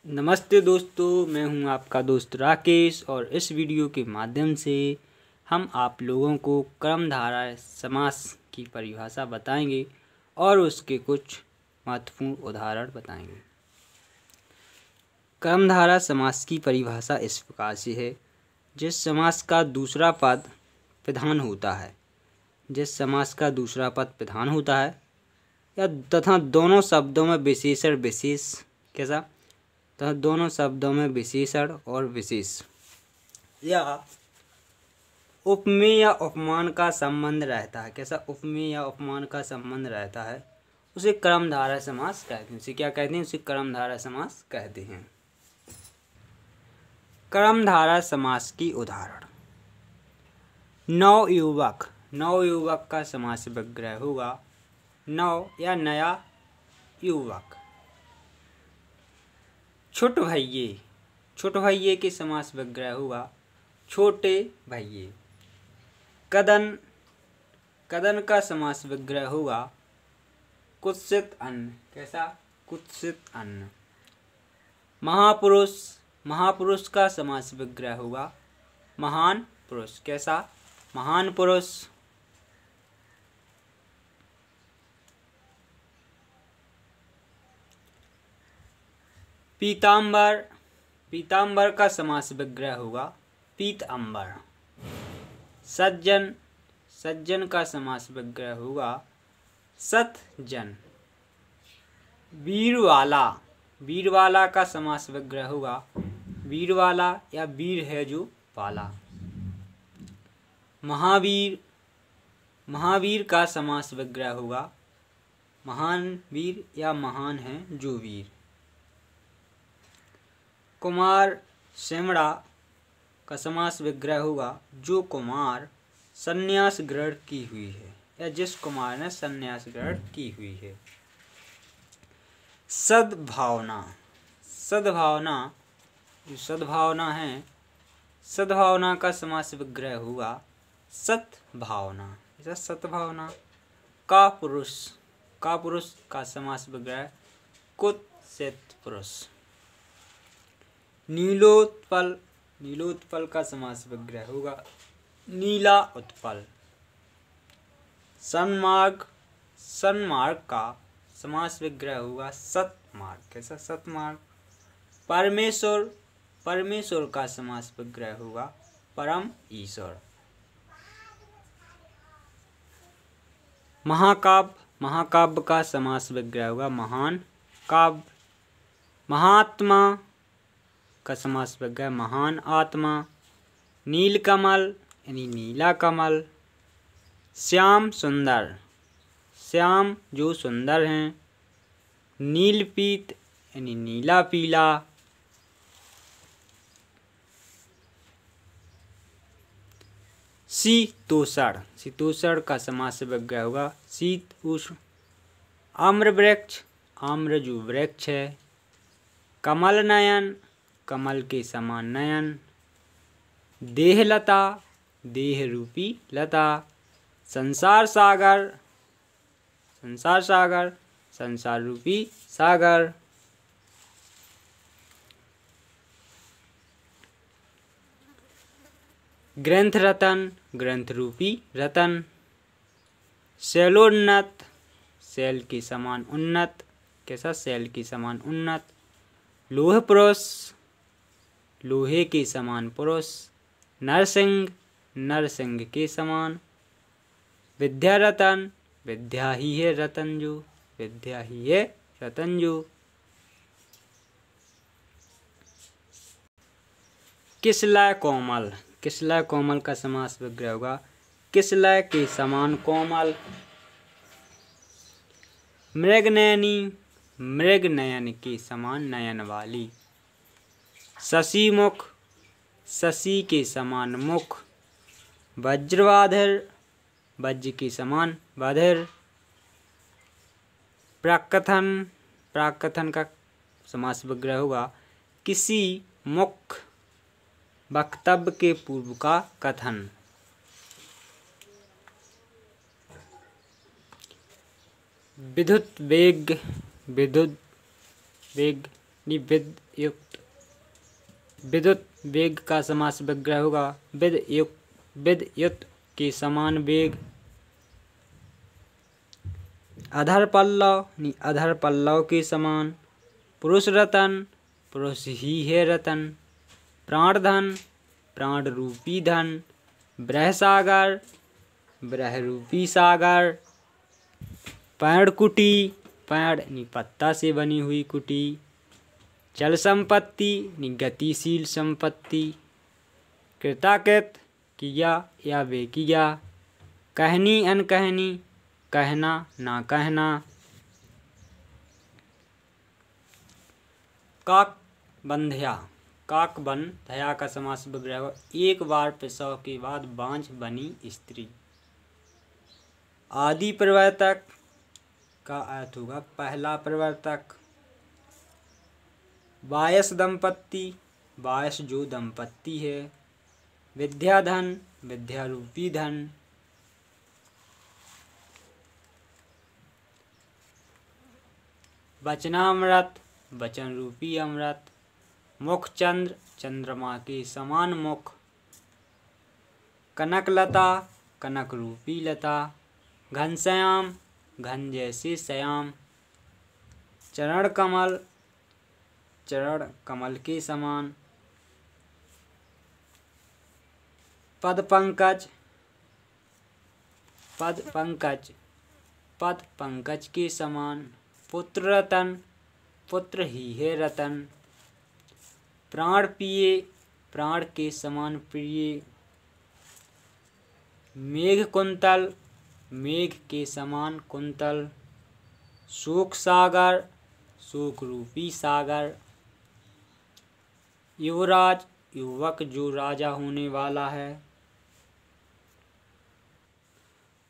नमस्ते दोस्तों, मैं हूं आपका दोस्त राकेश और इस वीडियो के माध्यम से हम आप लोगों को कर्मधारय समास की परिभाषा बताएंगे और उसके कुछ महत्वपूर्ण उदाहरण बताएंगे। कर्मधारय समास की परिभाषा इस प्रकार से है। जिस समास का दूसरा पद प्रधान होता है, जिस समास का दूसरा पद प्रधान होता है या तथा दोनों शब्दों में विशेषण विशेष कैसा तथा दोनों शब्दों में विशेषण और विशेष या उपमेय या उपमान का संबंध रहता है। कैसा उपमेय या उपमान का संबंध रहता है, उसे कर्मधारय समास कहते हैं। उसे क्या कहते हैं? उसे कर्मधारय समास कहते हैं। कर्मधारय समास की उदाहरण: नवयुवक। नवयुवक का समास विग्रह होगा नव या नया युवक। छोट भैये। छोट भैये के समास विग्रह होगा छोटे भैये। कदन। कदन का समास विग्रह होगा कुत्सित अन्न। कैसा? कुत्सित अन्न। महापुरुष। महापुरुष का समास विग्रह होगा महान पुरुष। कैसा? महान पुरुष। पीताम्बर। पीताम्बर का समास विग्रह होगा पीताम्बर। सज्जन। सज्जन का समास विग्रह होगा सतजन। वीरवाला। वीरवाला का समास विग्रह होगा वीरवाला या वीर है जो वाला। महावीर। महावीर का समास विग्रह होगा महान वीर या महान है जो वीर। कुमार सिमड़ा का समास विग्रह होगा जो कुमार संन्यास ग्रहण की हुई है या जिस कुमार ने संन्यास ग्रहण की हुई है। सद्भावना। सद्भावना जो सद्भावना है, सद्भावना का समास विग्रह होगा सत्भावना। ऐसा सत्भावना। कापुरुष। कापुरुष का समास विग्रह कुत्सित पुरुष। नीलोत्पल। नीलोत्पल का समास विग्रह होगा नीला उत्पल। सन्मार्ग। सन्मार्ग का समास विग्रह होगा सत्मार्ग। कैसा? सत्मार्ग। परमेश्वर। परमेश्वर का समास विग्रह होगा परम ईश्वर। महाकाव्य। महाकाव्य का समास विग्रह होगा महान काव्य। महात्मा का समास विग्रह महान आत्मा। नीलकमल यानी नीला कमल। श्याम सुंदर। श्याम जो सुंदर हैं। नीलपीत यानी नीला पीला। शीतोषण। शीतोषण का समास विग्रह होगा शीत उष्ण। आम्रवृक्ष। आम्र जो वृक्ष है। कमल नयन। कमल के समान नयन। देहलता। देह रूपी लता। संसार सागर। संसार सागर संसार रूपी सागर। ग्रंथ रतन। ग्रंथ रूपी रतन। शैलोन्नत। शैल के समान उन्नत। कैसा? शैल के समान उन्नत। लोह पुरुष। लोहे के समान पुरुष। नरसिंह। नरसिंह के समान। विद्या रतन। विद्या ही है रतन जो। विद्या ही है रतन जो। किसलय कोमल। किसलय कोमल का समास विग्रह होगा किसलय के समान कोमल। मृगनयनी। मृग नयन के समान नयन वाली। शशिमुख। शशि के समान मुख। वज्रवाधिर। वज्र के समान बधिर। प्राकथन। प्राकथन का समास विग्रह होगा किसी मुख्य वक्तव्य के पूर्व का कथन। विद्युत वेग। विद्युत वेग विद्युत। विद्युत वेग का समास विग्रह होगा विद्युत के समान वेग। अधर पल्लव अधर पल्लव के समान। पुरुष रतन पुरुष ही है रतन। प्राण धन प्राण रूपी धन। ब्रह सागर ब्रह रूपी सागर। पेड़ कुटी पेड़ पत्ता से बनी हुई कुटी। चल संपत्ति गतिशील संपत्ति। कृताकृत किया या वे किया। कहनी अनकहनी कहना ना कहना। काकबंध्या काकबंध्या का समास विग्रह एक बार प्रसव के बाद बांझ बनी स्त्री। आदि प्रवर्तक का अर्थ होगा पहला प्रवर्तक। वायस दंपत्ति वायस जो दंपत्ति है। विद्याधन विद्या रूपी धन। वचनामृत वचन रूपी अमृत। मुख चंद्र चंद्रमा के समान मुख। कनकलता कनक रूपी लता। घनश्याम घन जैसे श्याम। चरण कमल चरण कमल के समान। पद पंकज पद पंकज पद पंकज के समान। पुत्र रतन पुत्र ही है रतन। प्राण पिए प्राण के समान प्रिय। मेघ कुंतल मेघ के समान कुंतल। शोक सागर शोक रूपी सागर। युवराज युवक जो राजा होने वाला है।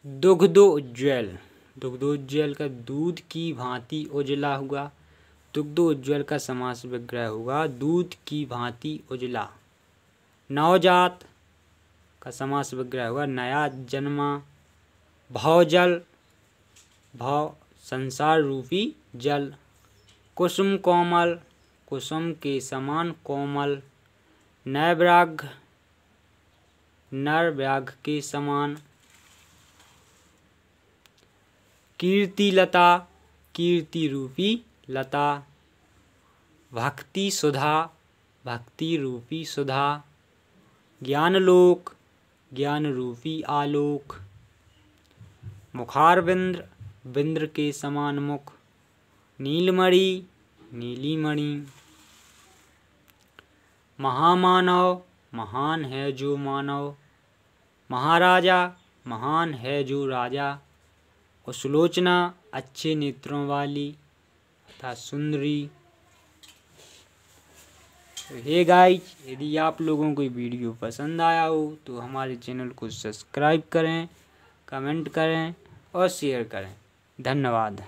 दुग्धोज्ज्वल दुग्धोज्ज्वल का दूध की भांति उजला हुआ। दुग्धोज्ज्वल का समास विग्रह होगा दूध की भांति उजला। नवजात का समास विग्रह होगा नया जन्मा। भवजल भव संसार रूपी जल। कुसुम कोमल कुसुम के समान कोमल। नरव्याघ्र नरव्याघ्र के समान। कीर्तिलता कीर्ति रूपी लता। भक्ति सुधा भक्ति रूपी सुधा। ज्ञानलोक ज्ञान रूपी आलोक। मुखारविंद्र विंद्र के समान मुख। नीलमणि नीली मणि। महामानव महान है जो मानव। महाराजा महान है जो राजा। कुशलोचना अच्छे नेत्रों वाली तथा सुंदरी। हे गाइस यदि आप लोगों को वीडियो पसंद आया हो तो हमारे चैनल को सब्सक्राइब करें कमेंट करें और शेयर करें। धन्यवाद।